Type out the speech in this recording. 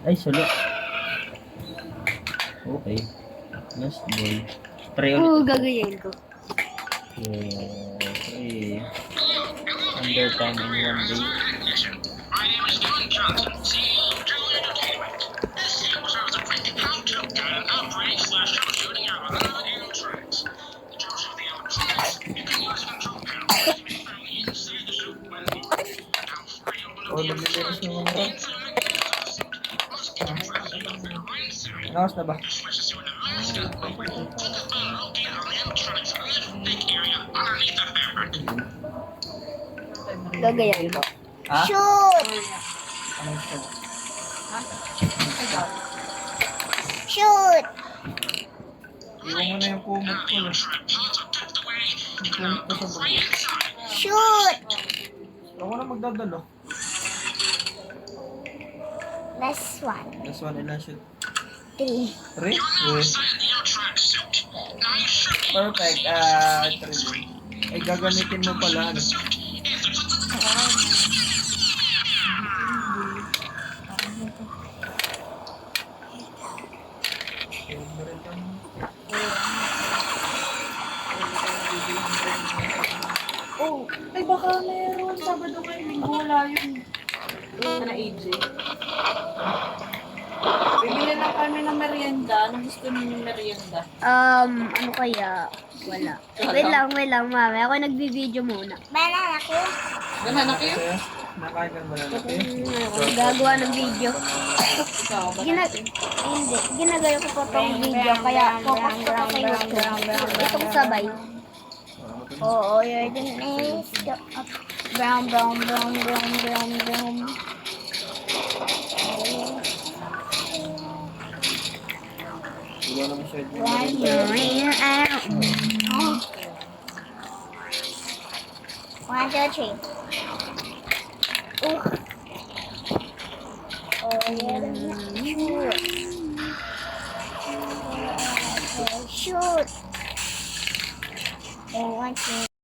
Ay, sulok. Okay. Last ball. Try ulit. Oo, gagayin ko. Okay. Under time in 1 day. My name is John Johnson, CEO of Julie Entertainment. This game will serve as a quick how-to guide on operating/troubleshooting your animatronics. In terms of the animatronics, you can use a control panel to be found inside the suit when moving. Now, before you open up the Naglilis animatronic, yung the mga. inside mechanism of the suit must be compressed enough for your brain theory. Lakas na ba? To switch the suit in the mask, take a photo locate on the animatronic's left thick area underneath the fabric. Gagayin ko. Ha? Shoot! Anong siya? Shoot! Iwan mo na yung kumot Now ko. the animatronic pods are tucked away. You can Kumot now ko go sa right baba. inside. Shoot! Ako na magdadalo. Last one. Last one, ilan shoot? 3. 3? You're now inside the animatronic suit. Now you should be able to Perfect. see the 3 screen. Ay, gagamitin mo pala. Ano? Oh, ay baka meron. Sabado kayo, linggo wala yun. Na AJ. Bibili lang kami ng merienda. Anong gusto ninyo merienda? Ano kaya? Wala. Wait lang, mami. Ako nagbibideo muna. Banana ko. Banana kayo? Kaya, nakain ka naman lang natin. Gagawa ng video. Ikaw, banana. Hindi. Ginagaya ko pa tong video. Kaya popost ko pa sa YouTube. Itong sabay. Oo, you're the next. Brown. Iwan naman siya. One, two, three. Oh, yeah. Shoot. Oh, one, two.